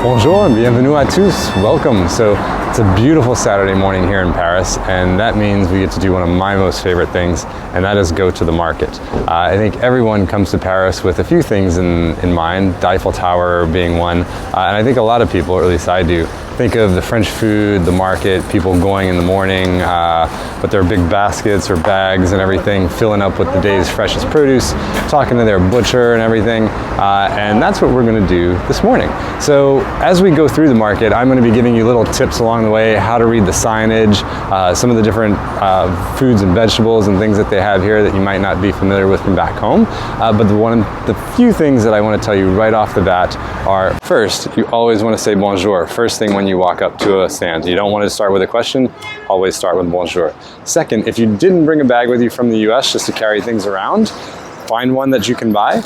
Bonjour and bienvenue à tous. Welcome. So it's a beautiful Saturday morning here in Paris, and that means we get to do one of my most favorite things, and that is go to the market. I think everyone comes to Paris with a few things in mind, the Eiffel Tower being one, and I think a lot of people, or at least I do, think of the French food, the market, people going in the morning with their big baskets or bags and everything, filling up with the day's freshest produce, talking to their butcher and everything, and that's what we're going to do this morning. So as we go through the market, I'm going to be giving you little tips along the way, how to read the signage, some of the different foods and vegetables and things that they have here that you might not be familiar with from back home. But the few things that I want to tell you right off the bat are, first, you always want to say bonjour, first thing when you walk up to a stand. You don't want to start with a question, always start with bonjour. Second, if you didn't bring a bag with you from the US just to carry things around, find one that you can buy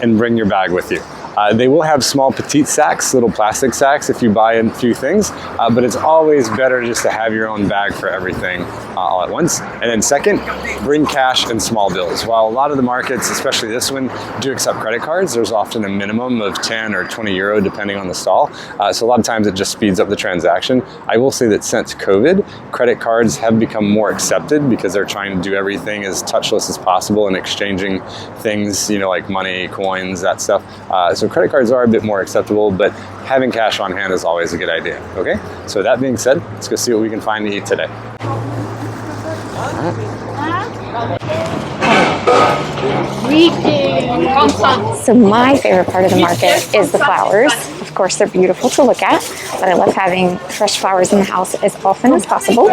and bring your bag with you. They will have small petite sacks, little plastic sacks if you buy a few things, but it's always better just to have your own bag for everything all at once. And then second, bring cash and small bills. While a lot of the markets, especially this one, do accept credit cards, there's often a minimum of 10 or 20 euro depending on the stall. So a lot of times it just speeds up the transaction. I will say that since COVID, credit cards have become more accepted because they're trying to do everything as touchless as possible and exchanging things, you know, like money, coins, that stuff. So credit cards are a bit more acceptable, but having cash on hand is always a good idea, okay? So that being said, let's go see what we can find to eat today. So my favorite part of the market is the flowers. Of course, they're beautiful to look at, but I love having fresh flowers in the house as often as possible,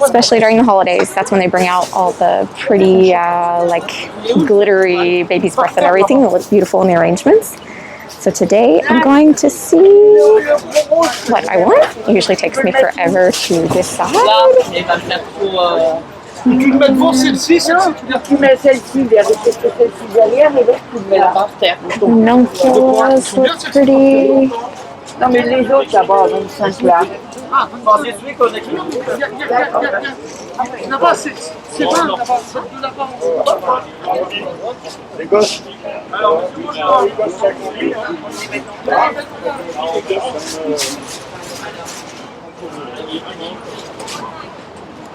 especially during the holidays. That's when they bring out all the pretty, like glittery baby's breath and everything that looks beautiful in the arrangements. So today I'm going to see what I want. It usually takes me forever to decide. Tu le mets devant celle-ci, tu mets celle-ci derrière celle-ci derrière et l'autre tu le mets par terre. Noncules look pretty. Non mais les autres d'abord, donc 5 là. Ah, celui qu'on a écrit. Là-bas, c'est pas là-bas. Les gosses. Alors,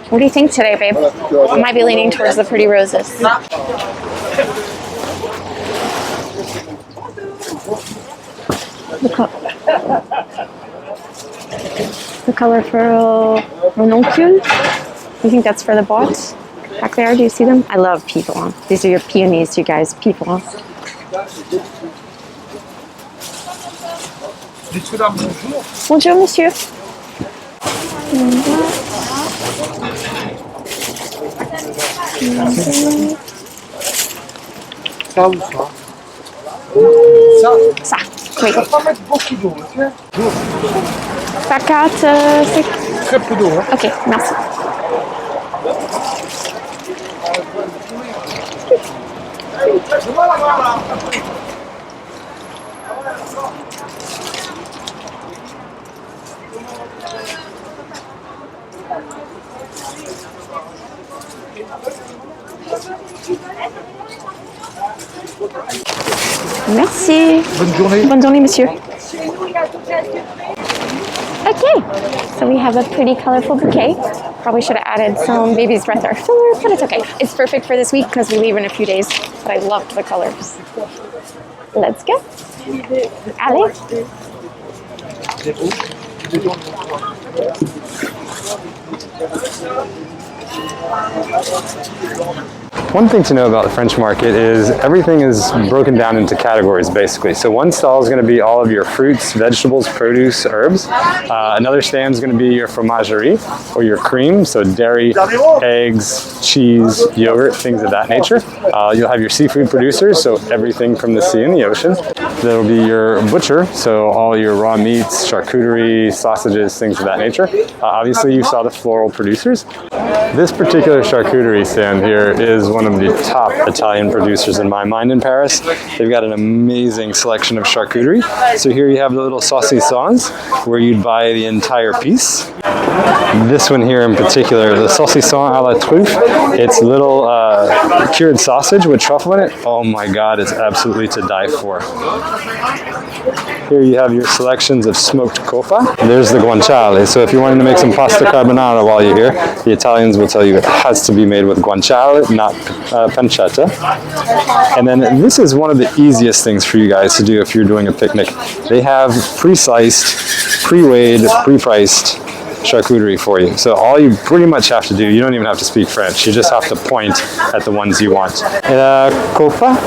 What do you think today, babe? I might be leaning towards the pretty roses. The colorful ranunculus. You think that's for the bots back there? Do you see them? I love pigeons. These are your peonies, you guys. Pigeons. Bonjour, monsieur. Ça ou ça? Ça, oui. On va pas mettre beaucoup d'eau, tu vois. Patate, c'est... Très peu d'eau. Hein. Ok, merci. Merci. Bonne journée. Bonne journée, monsieur. Okay, so we have a pretty colorful bouquet. Probably should have added some baby's breath or filler, but it's okay. It's perfect for this week because we leave in a few days, but I loved the colors. Let's go. Allez. One thing to know about the French market is everything is broken down into categories basically. So one stall is going to be all of your fruits, vegetables, produce, herbs. Another stand is going to be your fromagerie or your cream, so dairy, eggs, cheese, yogurt, things of that nature. You'll have your seafood producers, so everything from the sea and the ocean. There will be your butcher, so all your raw meats, charcuterie, sausages, things of that nature. Obviously you saw the floral producers. This particular charcuterie stand here is one of the top Italian producers in my mind in Paris. They've got an amazing selection of charcuterie. So here you have the little saucissons where you'd buy the entire piece. This one here in particular, the saucisson à la truffe, it's little cured sausage with truffle in it. Oh my God, it's absolutely to die for. Here you have your selections of smoked coppa. There's the guanciale. So if you're wanting to make some pasta carbonara while you're here, the Italians will tell you it has to be made with guanciale, not pancetta. And then this is one of the easiest things for you guys to do if you're doing a picnic. They have pre-sliced, pre-weighed, pre-priced charcuterie for you. So all you pretty much have to do, you don't even have to speak French, you just have to point at the ones you want. Coppa.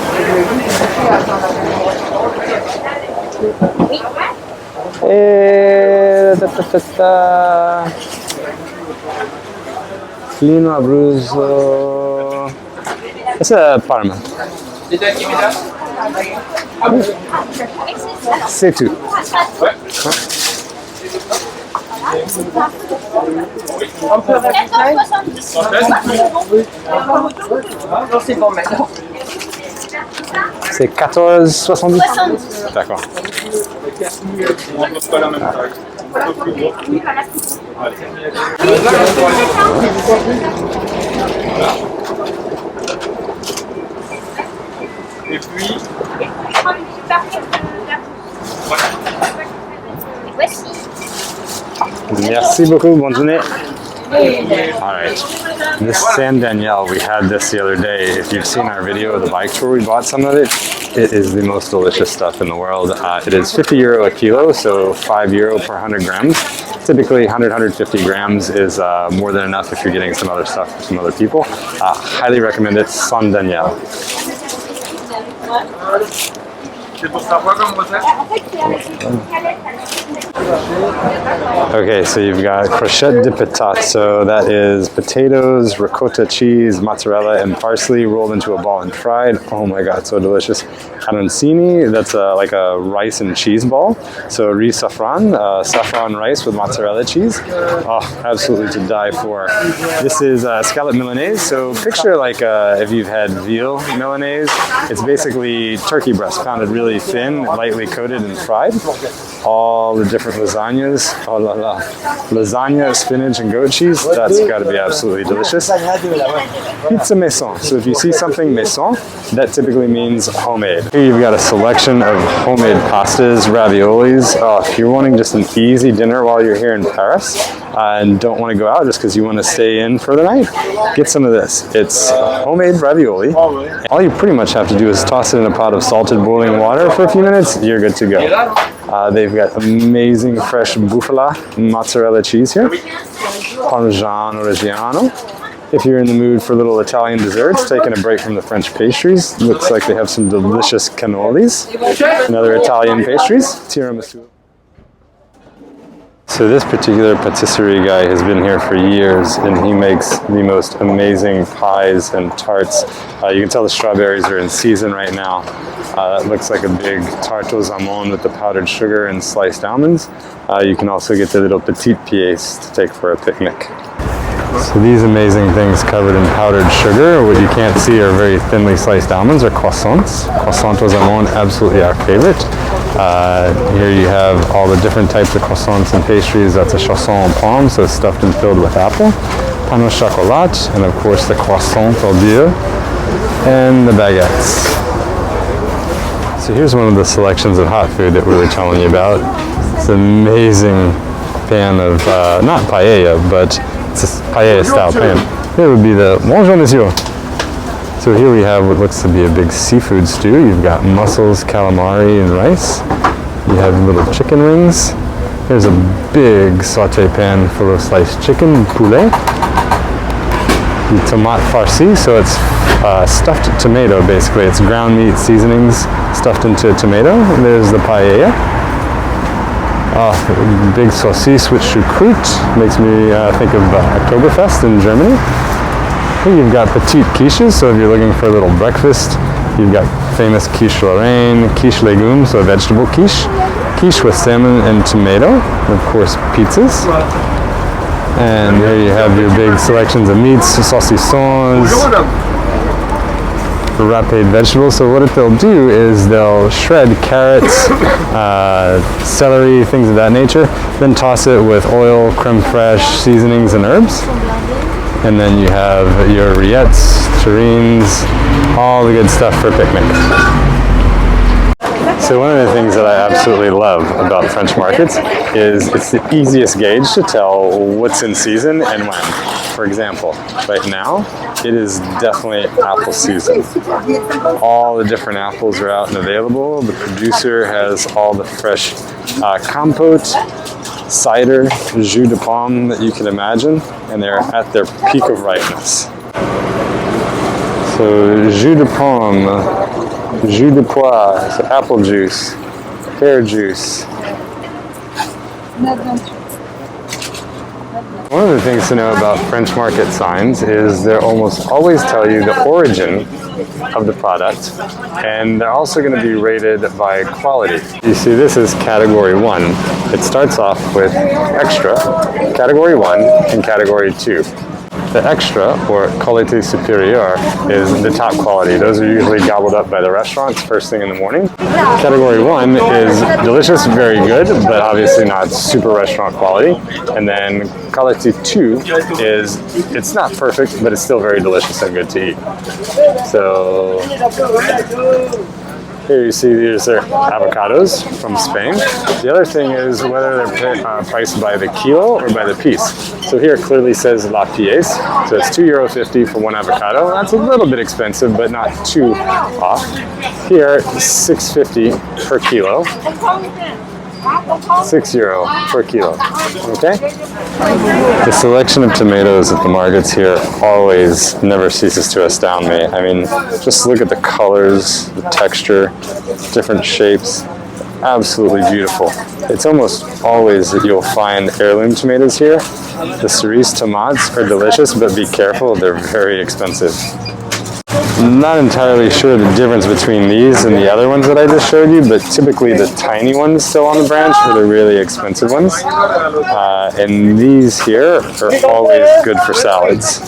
Lino Abruzzo. It's a Parma. C'est tout. On peut rajouter? Non, c'est bon maintenant. C'est 14,70. D'accord. Et puis, Merci beaucoup. Bonne journée. All right. This San Danielle, we had this the other day. If you've seen our video of the bike tour, we bought some of it. It is the most delicious stuff in the world. It is 50 euro a kilo, so 5 euro per 100 grams. Typically 150 grams is more than enough if you're getting some other stuff from some other people. Highly recommend it, San Danielle. c'est pour savoir comment vous êtes. Okay, so you've got crochet de patate. So that is potatoes, ricotta cheese, mozzarella, and parsley rolled into a ball and fried. Oh my God, so delicious. Arancini, that's like a rice and cheese ball. So riz saffron, saffron rice with mozzarella cheese. Oh, absolutely to die for. This is scallop Milanese. So picture like if you've had veal Milanese, it's basically turkey breast pounded really thin, lightly coated and fried. All the different lasagnas. Oh la la. Lasagna, spinach, and goat cheese. That's got to be absolutely delicious. Pizza maison. So if you see something maison, that typically means homemade. Here you've got a selection of homemade pastas, raviolis. Oh, if you're wanting just an easy dinner while you're here in Paris and don't want to go out just because you want to stay in for the night, get some of this. It's homemade ravioli. All you pretty much have to do is toss it in a pot of salted boiling water for a few minutes. You're good to go. They've got amazing fresh bufala mozzarella cheese here. Parmigiano Reggiano. If you're in the mood for little Italian desserts, taking a break from the French pastries, looks like they have some delicious cannolis and other Italian pastries. Tiramisu. So this particular patisserie guy has been here for years, and he makes the most amazing pies and tarts. You can tell the strawberries are in season right now. That looks like a big tarte aux amandes with the powdered sugar and sliced almonds. You can also get the little petite pièce to take for a picnic. So these amazing things covered in powdered sugar, what you can't see are very thinly sliced almonds, or croissants. Croissant aux amandes, absolutely our favorite. Here you have all the different types of croissants and pastries. That's a chausson aux pommes, so stuffed and filled with apple. Pain au chocolat, and of course the croissant au beurre, and the baguettes. So here's one of the selections of hot food that we were telling you about. It's an amazing pan of, not paella, but it's a paella style pan. Here would be the Monger, monsieur. So here we have what looks to be a big seafood stew. You've got mussels, calamari, and rice. You have little chicken wings. Here's a big saute pan full of sliced chicken, poulet. The tomate farci, so it's stuffed tomato basically. It's ground meat seasonings stuffed into tomato. And there's the paella. Big saucisse with choucroute. Makes me think of Oktoberfest in Germany. Here you've got petite quiches, so if you're looking for a little breakfast, you've got famous quiche Lorraine, quiche légumes, so vegetable quiche, quiche with salmon and tomato, and of course pizzas. And there you have your big selections of meats, saucissons, râpé vegetables. So what they'll do is they'll shred carrots, celery, things of that nature, then toss it with oil, creme fraiche, seasonings, and herbs. And then you have your rillettes, terrines, all the good stuff for a picnic. So one of the things that I absolutely love about French markets is it's the easiest gauge to tell what's in season and when. For example, right now, it is definitely apple season. All the different apples are out and available. The producer has all the fresh compote, cider, jus de pomme that you can imagine, and they're at their peak of ripeness. So jus de pomme, jus de poire, so apple juice, pear juice. One of the things to know about French market signs is they almost always tell you the origin of the product, and they're also going to be rated by quality. You see, this is category 1. It starts off with extra, category 1, and category 2. The extra, or qualité supérieure, is the top quality. Those are usually gobbled up by the restaurants first thing in the morning. Category 1 is delicious, very good, but obviously not super restaurant quality. And then qualité 2 is, it's not perfect, but it's still very delicious and good to eat. So here you see these are avocados from Spain. The other thing is whether they're priced by the kilo or by the piece. So here it clearly says la pièce, so it's €2.50 for one avocado. That's a little bit expensive, but not too off. Here, €6.50 per kilo. €6 per kilo, okay? The selection of tomatoes at the markets here always never ceases to astound me. I mean, just look at the colors, the texture, different shapes. Absolutely beautiful. It's almost always that you'll find heirloom tomatoes here. The cerise tomates are delicious, but be careful, they're very expensive. I'm not entirely sure the difference between these and the other ones that I just showed you, but typically the tiny ones still on the branch are the really expensive ones. And these here are always good for salads.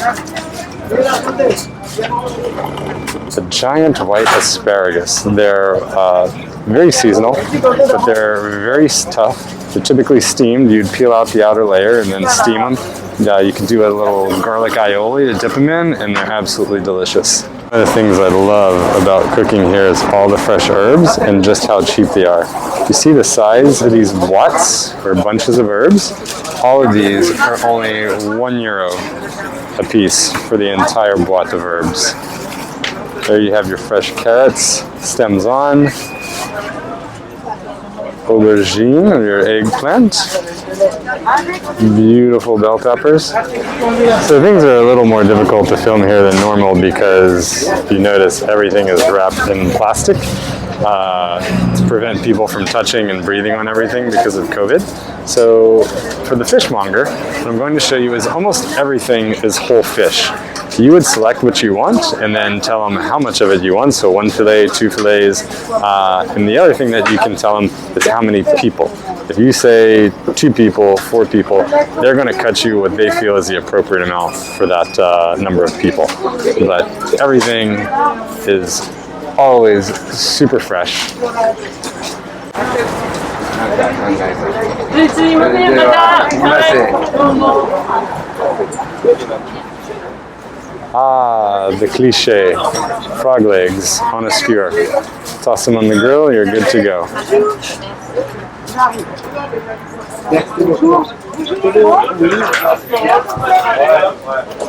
The giant white asparagus. They're very seasonal, but they're very tough. They're typically steamed. You'd peel out the outer layer and then steam them. You can do a little garlic aioli to dip them in, and they're absolutely delicious. One of the things I love about cooking here is all the fresh herbs and just how cheap they are. You see the size of these boîtes or bunches of herbs? All of these are only €1 a piece for the entire boîte of herbs. There you have your fresh carrots, stems on, aubergine or your eggplant, beautiful bell peppers. So things are a little more difficult to film here than normal because you notice everything is wrapped in plastic to prevent people from touching and breathing on everything because of COVID. So for the fishmonger, what I'm going to show you is almost everything is whole fish. You would select what you want and then tell them how much of it you want. So 1 fillet, 2 fillets. And the other thing that you can tell them is how many people. If you say 2 people, 4 people, they're going to cut you what they feel is the appropriate amount for that number of people. But everything is always super fresh. Ah, the cliche, frog legs on a skewer. toss them on the grill, you're good to go.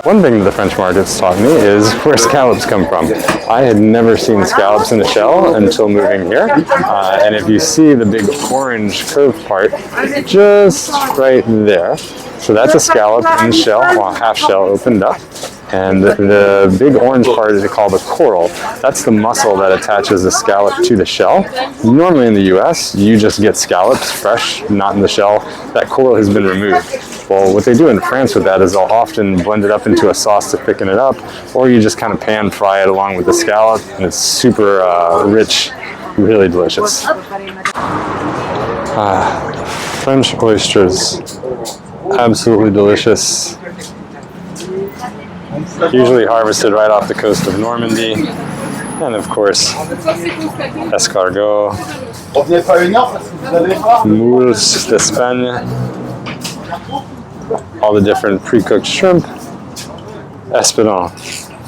One thing the French markets taught me is where scallops come from. I had never seen scallops in a shell until moving here. And if you see the big orange curved part just right there, so that's a scallop in the shell, well, half shell opened up. And the big orange part is called the coral. That's the muscle that attaches the scallop to the shell. Normally in the US, you just get scallops fresh, not in the shell. That coral has been removed. Well, what they do in France with that is they'll often blend it up into a sauce to thicken it up, or you just kind of pan fry it along with the scallop, and it's super rich, really delicious. French oysters, absolutely delicious. Usually harvested right off the coast of Normandy. And of course, escargot, moules d'Espagne, all the different pre-cooked shrimp. Espadon.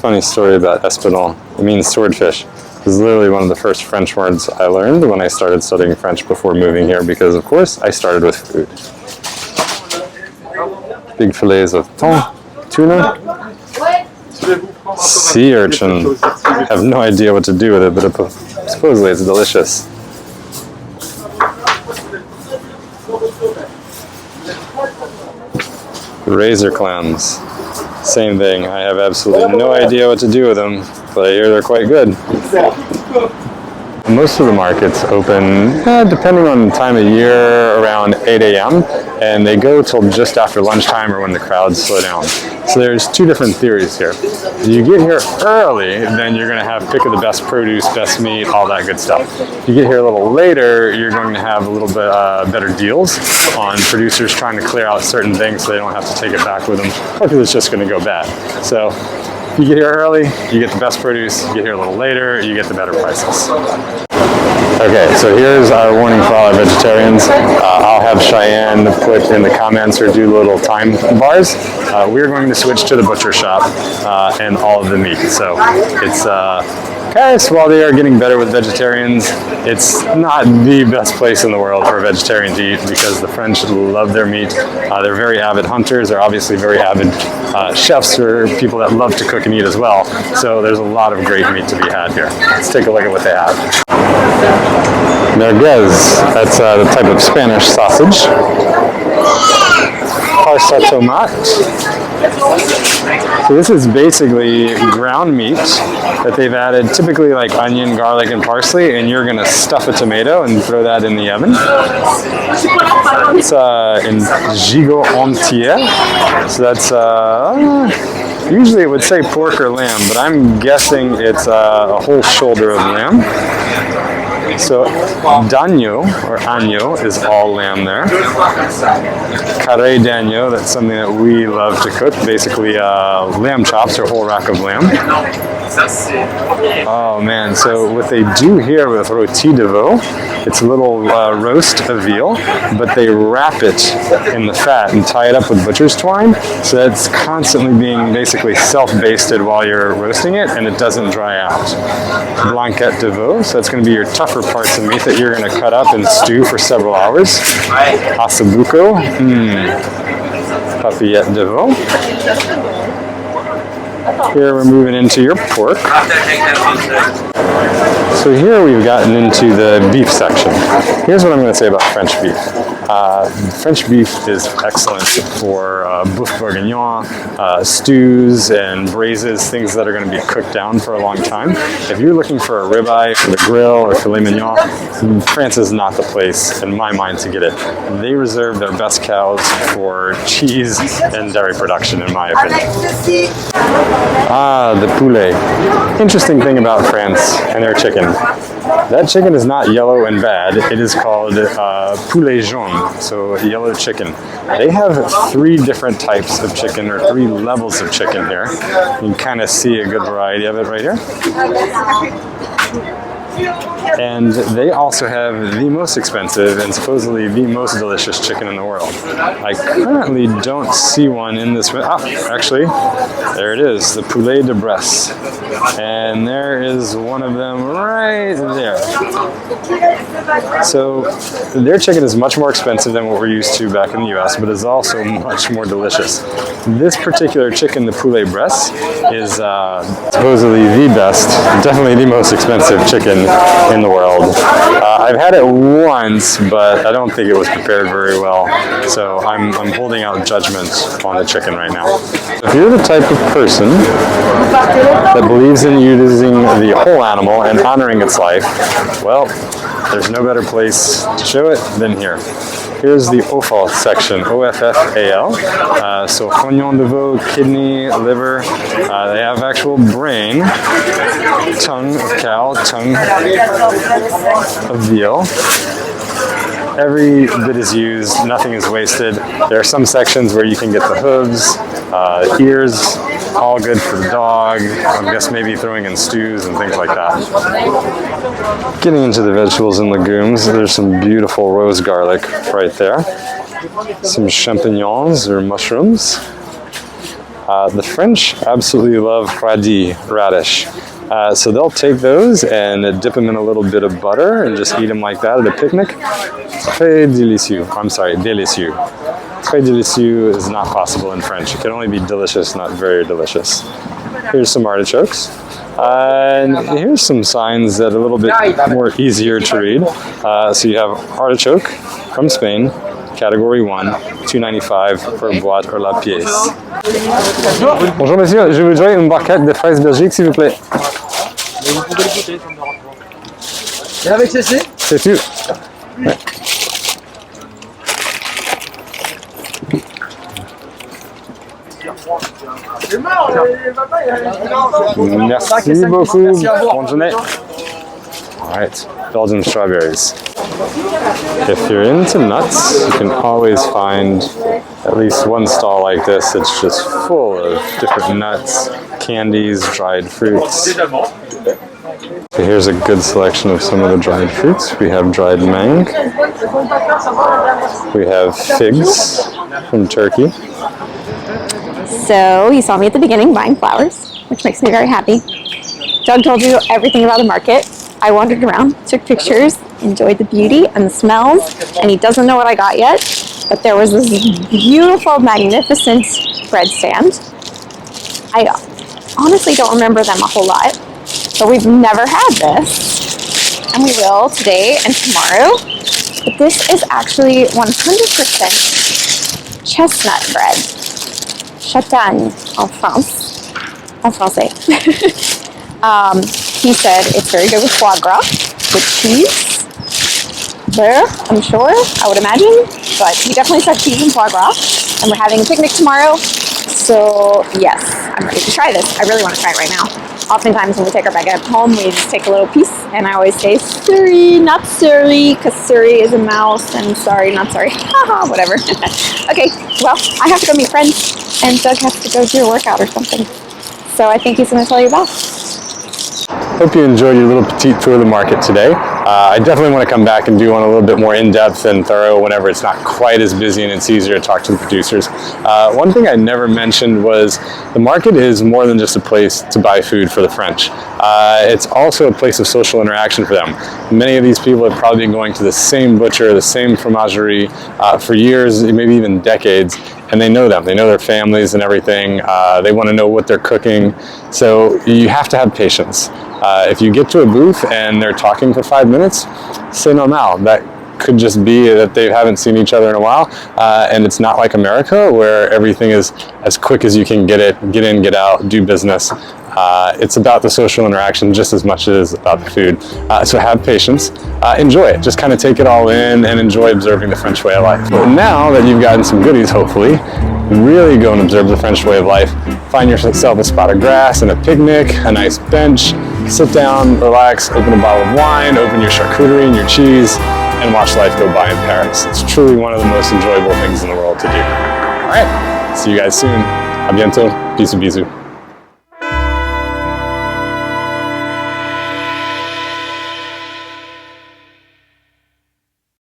Funny story about espadon. It means swordfish. It was literally one of the first French words I learned when I started studying French before moving here, because of course I started with food. Big fillets of thon, tuna. Sea urchin. I have no idea what to do with it, but supposedly it's delicious. Razor clams. Same thing. I have absolutely no idea what to do with them, but I hear they're quite good. Most of the markets open, depending on the time of year, around 8 a.m. and they go till just after lunchtime or when the crowds slow down. So there's two different theories here. If you get here early, then you're going to have pick of the best produce, best meat, all that good stuff. If you get here a little later, you're going to have a little bit better deals on producers trying to clear out certain things so they don't have to take it back with them, or because it's just going to go bad. So if you get here early, you get the best produce. You get here a little later, you get the better prices. Okay, so here's our warning for all our vegetarians. I'll have CheyAnne put in the comments or do little time bars. We're going to switch to the butcher shop and all of the meat. So it's Paris, while they are getting better with vegetarians, it's not the best place in the world for a vegetarian to eat, because the French love their meat. They're very avid hunters. They're obviously very avid chefs, or people that love to cook and eat as well. So there's a lot of great meat to be had here. Let's take a look at what they have. Merguez, that's the type of Spanish sausage. Farce à tomate. So this is basically ground meat that they've added typically like onion, garlic, and parsley, and you're going to stuff a tomato and throw that in the oven. It's in gigot entier. So that's usually it would say pork or lamb, but I'm guessing it's a whole shoulder of lamb. So d'agneau, or agneau, is all lamb there. Carré d'agneau, that's something that we love to cook. Basically lamb chops, or whole rack of lamb. Oh man, so what they do here with rôti de veau, it's a little roast of veal, but they wrap it in the fat and tie it up with butcher's twine, so that it's constantly being basically self-basted while you're roasting it, and it doesn't dry out. Blanquette de veau, so that's going to be your tougher parts of meat that you're going to cut up and stew for several hours. Ossobuco, papillette de veau. Here we're moving into your pork. So here we've gotten into the beef section. Here's what I'm going to say about French beef. French beef is excellent for boeuf bourguignon, stews and braises, things that are going to be cooked down for a long time. If you're looking for a ribeye for the grill or filet mignon, France is not the place, in my mind, to get it. They reserve their best cows for cheese and dairy production, in my opinion. The poulet. Interesting thing about France and their chicken. That chicken is not yellow and bad. It is called poulet jaune, so yellow chicken. They have 3 different types of chicken, or 3 levels of chicken here. You can kind of see a good variety of it right here. And they also have the most expensive and supposedly the most delicious chicken in the world. I currently don't see one in this. Actually, there it is, the poulet de Bresse. And there is one of them right there. So their chicken is much more expensive than what we're used to back in the US, but is also much more delicious. This particular chicken, the poulet Bresse, is supposedly the best, definitely the most expensive chicken in the world. I've had it once, but I don't think it was prepared very well. So I'm holding out judgment on the chicken right now. If you're the type of person that believes in using the whole animal and honoring its life, well, there's no better place to show it than here. Here's the offal section, O-F-F-A-L. So rognon de veau, kidney, liver. They have actual brain, tongue of cow, tongue of veal. Every bit is used, nothing is wasted. There are some sections where you can get the hooves, ears, all good for the dog. I guess maybe throwing in stews and things like that. Getting into the vegetables and legumes, there's some beautiful rose garlic right there. Some champignons or mushrooms. The French absolutely love radis, radish. So they'll take those and dip them in a little bit of butter and just eat them like that at a picnic. Très délicieux. I'm sorry, délicieux. Très délicieux is not possible in French. It can only be delicious, not very delicious. Here's some artichokes. And here's some signs that are a little bit more easier to read. So you have artichoke from Spain, category 1, $2.95 per boîte or la pièce. Bonjour monsieur, je voudrais une barquette de fraises belgiques s'il vous plaît. Vous pouvez le goûter, ça me dérange pas. Et avec ceci? C'est tout. Ouais. Merci beaucoup. Bonne journée. All right, Belgian strawberries. If you're into nuts, you can always find at least one stall like this that's just full of different nuts, candies, dried fruits. So here's a good selection of some of the dried fruits. We have dried mang. We have figs from Turkey. So you saw me at the beginning buying flowers, which makes me very happy. Doug told you everything about the market. I wandered around, took pictures, enjoyed the beauty and the smells, and he doesn't know what I got yet, but there was this beautiful, magnificent bread stand. I honestly don't remember them a whole lot, but we've never had this, and we will today and tomorrow. But this is actually 100% chestnut bread. Châtaigne en français. He said it's very good with foie gras, with cheese, beurre, I'm sure, I would imagine. But he definitely said cheese and foie gras. And we're having a picnic tomorrow. So yes, I'm ready to try this. I really want to try it right now. Oftentimes when we take our baguette home, we just take a little piece. And I always say, sorry, not sorry, because sorry is a mouse. And sorry, not sorry. Haha, whatever. Okay, well, I have to go meet friends. And Doug has to go do a workout or something. So I think he's going to tell you about. Hope you enjoyed your little petite tour of the market today. I definitely want to come back and do one a little bit more in-depth and thorough whenever it's not quite as busy and it's easier to talk to the producers. One thing I never mentioned was the market is more than just a place to buy food for the French. It's also a place of social interaction for them. Many of these people have probably been going to the same butcher, the same fromagerie for years, maybe even decades, and they know them. They know their families and everything. They want to know what they're cooking. So you have to have patience. If you get to a booth and they're talking for 5 minutes, c'est normal. That could just be that they haven't seen each other in a while, and it's not like America where everything is as quick as you can get it, get in, get out, do business. It's about the social interaction just as much as about the food. So have patience, enjoy it, just kind of take it all in and enjoy observing the French way of life. But now that you've gotten some goodies, hopefully, really go and observe the French way of life. Find yourself a spot of grass and a picnic, a nice bench, sit down, relax, open a bottle of wine, open your charcuterie and your cheese, and watch life go by in Paris. It's truly one of the most enjoyable things in the world to do. All right, see you guys soon. À bientôt. Bisous, bisous.